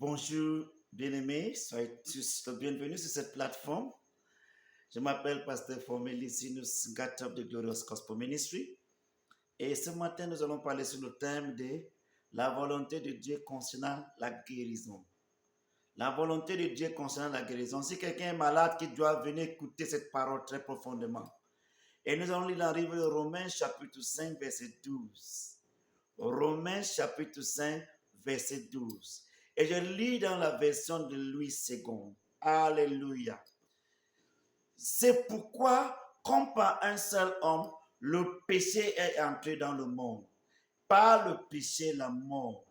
Bonjour, bien-aimés, soyez tous le bienvenue sur cette plateforme. Je m'appelle Pasteur Formelisinus Gatop de Glorious Gospel Ministry. Et ce matin, nous allons parler sur le thème de la volonté de Dieu concernant la guérison. La volonté de Dieu concernant la guérison. Si quelqu'un est malade, qui doit venir écouter cette parole très profondément. Et nous allons lire dans le livre de Romains chapitre 5, verset 12. Romains chapitre 5, verset 12. Et je lis dans la version de Louis II. Alléluia. C'est pourquoi, comme par un seul homme, le péché est entré dans le monde. Par le péché, la mort.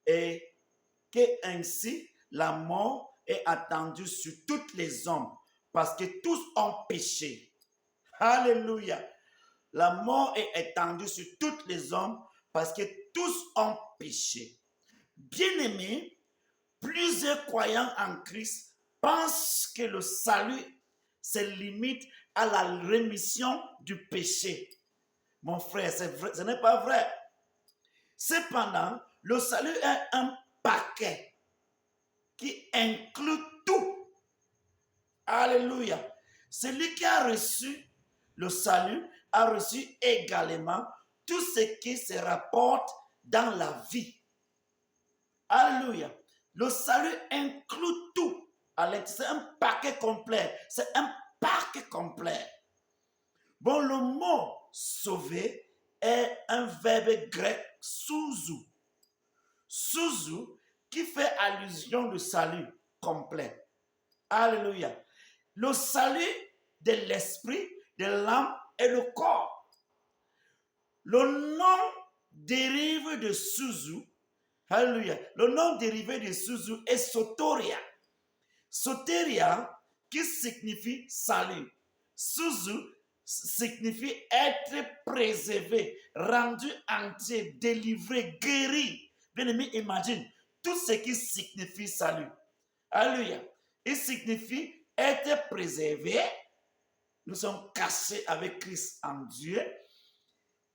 Et que ainsi, la mort est attendue sur tous les hommes, parce que tous ont péché. Alléluia. La mort est étendue sur tous les hommes, parce que tous ont péché. Bien-aimés, plusieurs croyants en Christ pensent que le salut se limite à la rémission du péché. Mon frère, c'est vrai, ce n'est pas vrai. Cependant, le salut est un paquet qui inclut tout. Alléluia. Celui qui a reçu le salut a reçu également tout ce qui se rapporte dans la vie. Alléluia. Le salut inclut tout. C'est un paquet complet. C'est un paquet complet. Bon, le mot sauver est un verbe grec souzou. Souzou qui fait allusion au salut complet. Alléluia. Le salut de l'esprit, de l'âme et le corps. Le nom dérive de souzou. Alléluia. Le nom dérivé de souzou est soteria. Soteria qui signifie salut. Souzou signifie être préservé, rendu entier, délivré, guéri. Bien aimé, imagine tout ce qui signifie salut. Alléluia. Il signifie être préservé. Nous sommes cachés avec Christ en Dieu.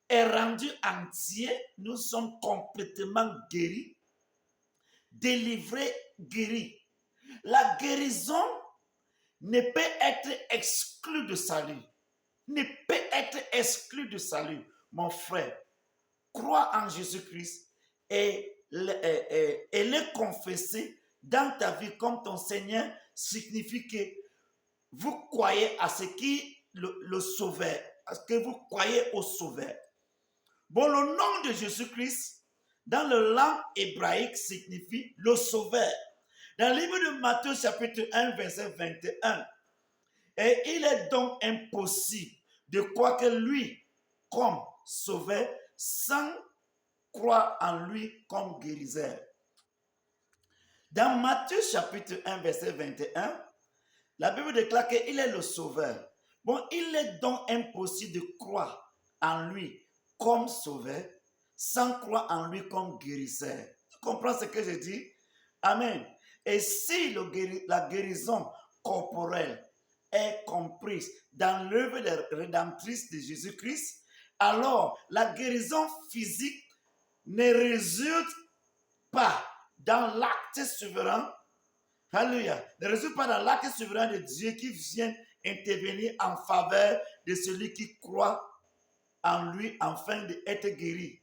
Et rendu entier, nous sommes complètement guéris, délivrés, guéris. La guérison ne peut être exclue de salut. Ne peut être exclue de salut. Mon frère, crois en Jésus-Christ et le confesser dans ta vie comme ton Seigneur signifie que vous croyez à ce qui le sauveur, à ce que vous croyez au sauveur. Bon, le nom de Jésus-Christ, dans le langue hébraïque, signifie le sauveur. Dans le livre de Matthieu, chapitre 1, verset 21, et il est donc impossible de croire que lui, comme sauveur, sans croire en lui comme guérisseur. Dans Matthieu, chapitre 1, verset 21, la Bible déclare qu'il est le sauveur. Bon, il est donc impossible de croire en lui comme sauveur, sans croire en lui comme guérisseur. Tu comprends ce que je dis? Amen. Et si la guérison corporelle est comprise dans l'œuvre rédemptrice de Jésus-Christ, alors la guérison physique ne résulte pas dans l'acte souverain. Alléluia. Ne résulte pas dans l'acte souverain de Dieu qui vient intervenir en faveur de celui qui croit en lui afin d'être guéri.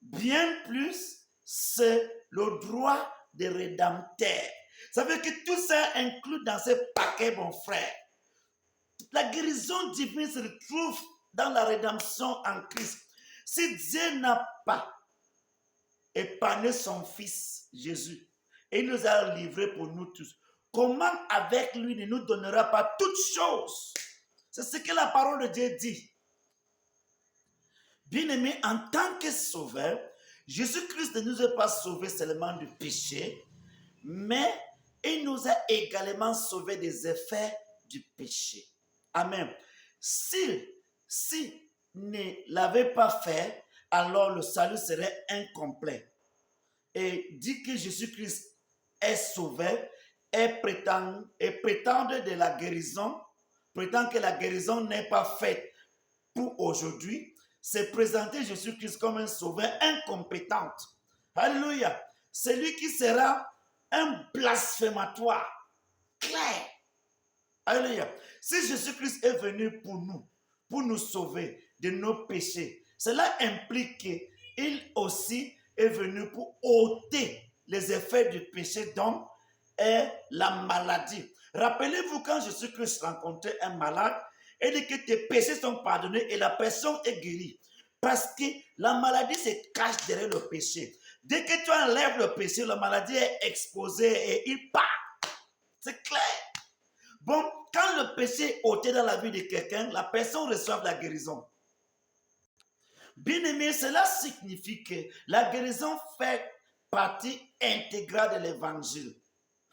Bien plus, c'est le droit des rédempteurs. Ça veut dire que tout ça inclut dans ce paquet, mon frère. La guérison divine se retrouve dans la rédemption en Christ. Si Dieu n'a pas épargné son Fils Jésus, et il nous a livrés pour nous tous, comment avec lui ne nous donnera pas toutes choses? C'est ce que la parole de Dieu dit. Bien-aimés, en tant que sauveur, Jésus-Christ ne nous a pas sauvés seulement du péché, mais il nous a également sauvés des effets du péché. Amen. S'il ne l'avait pas fait, alors le salut serait incomplet. Et dit que Jésus-Christ est sauveur et prétend de la guérison, prétend que la guérison n'est pas faite pour aujourd'hui, c'est présenter Jésus-Christ comme un sauveur incompétent. Alléluia. Celui qui sera un blasphématoire clair. Alléluia. Si Jésus-Christ est venu pour nous sauver de nos péchés, cela implique qu'il aussi est venu pour ôter les effets du péché, dont est la maladie. Rappelez-vous quand Jésus-Christ rencontrait un malade, il dit que tes péchés sont pardonnés et la personne est guérie. Parce que la maladie se cache derrière le péché. Dès que tu enlèves le péché, la maladie est exposée et il part. C'est clair. Bon, quand le péché est ôté dans la vie de quelqu'un, la personne reçoit la guérison. Bien aimé, cela signifie que la guérison fait partie intégrale de l'évangile.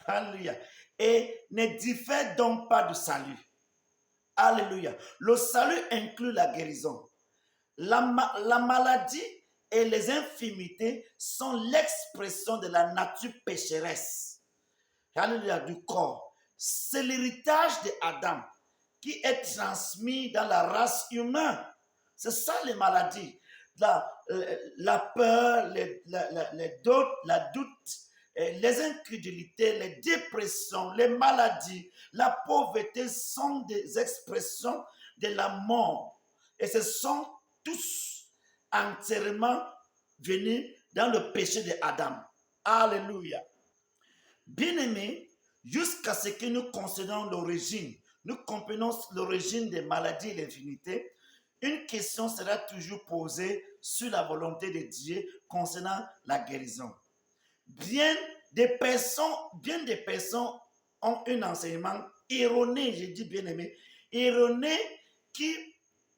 Alléluia. Et ne diffère donc pas du salut. Alléluia. Le salut inclut la guérison. La maladie et les infirmités sont l'expression de la nature pécheresse. Alléluia, du corps. C'est l'héritage d'Adam qui est transmis dans la race humaine. C'est ça les maladies. La peur, la doute, les incrédulités, les dépressions, les maladies, la pauvreté sont des expressions de la mort. Et ce sont tous entièrement venus dans le péché d'Adam. Alléluia. Bien-aimés, jusqu'à ce que nous concernons l'origine, nous comprenons l'origine des maladies et l'infinité, une question sera toujours posée sur la volonté de Dieu concernant la guérison. Bien des personnes ont un enseignement erroné, je dis bien aimé, erroné qui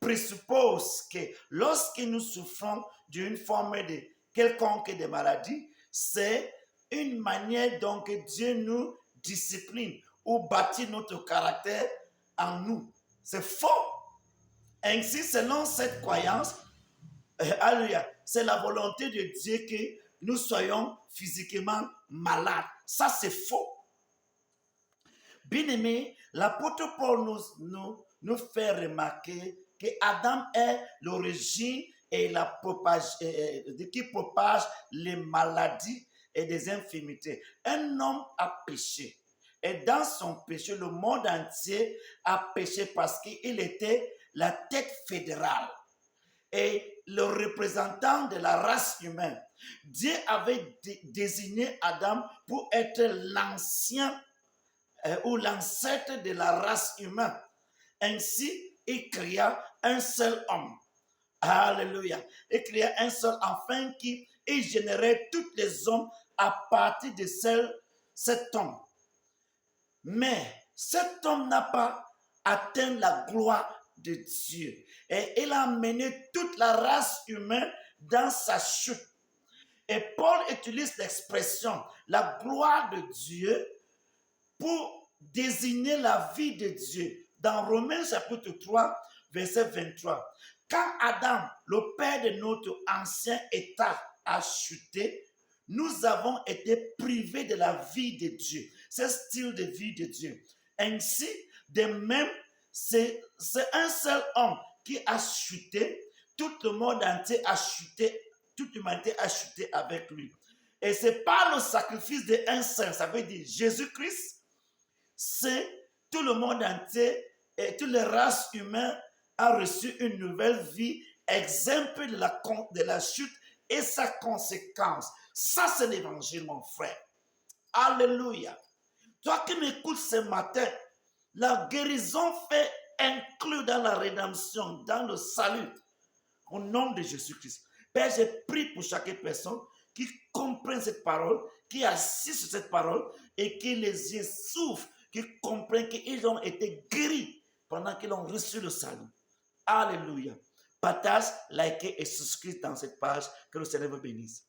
présuppose que lorsque nous souffrons d'une forme de quelconque de maladie, c'est une manière dont Dieu nous discipline ou bâtit notre caractère en nous. C'est faux. Ainsi, selon cette croyance, alléluia, c'est la volonté de Dieu que nous soyons physiquement malades. Ça, c'est faux. Bien-aimé, l'apôtre Paul nous fait remarquer que Adam est l'origine et qui propage les maladies et des infirmités. Un homme a péché. Et dans son péché, le monde entier a péché parce qu'il était la tête fédérale et le représentant de la race humaine. Dieu avait désigné Adam pour être l'ancien ou l'ancêtre de la race humaine. Ainsi, il créa un seul homme. Alléluia. Il créa un seul afin qu'il générait tous les hommes à partir de cet homme. Mais cet homme n'a pas atteint la gloire de Dieu. Et il a mené toute la race humaine dans sa chute. Et Paul utilise l'expression la gloire de Dieu pour désigner la vie de Dieu. Dans Romains chapitre 3, verset 23. Quand Adam, le père de notre ancien état, a chuté, nous avons été privés de la vie de Dieu, ce style de vie de Dieu. Ainsi, de même, c'est un seul homme qui a chuté, tout le monde entier a chuté, toute l'humanité a chuté avec lui. Et c'est par le sacrifice d'un seul, ça veut dire Jésus-Christ, c'est tout le monde entier et toutes les races humaines a reçu une nouvelle vie, exemple de la chute et sa conséquence. Ça, c'est l'évangile, mon frère. Alléluia. Toi qui m'écoutes ce matin, la guérison fait inclure dans la rédemption, dans le salut, au nom de Jésus-Christ. Père, je prie pour chaque personne qui comprenne cette parole, qui assiste sur cette parole et qui les yeux s'ouvrent, qui comprennent qu'ils ont été guéris pendant qu'ils ont reçu le salut. Alléluia. Partage, likez et souscrivez dans cette page. Que le Seigneur vous bénisse.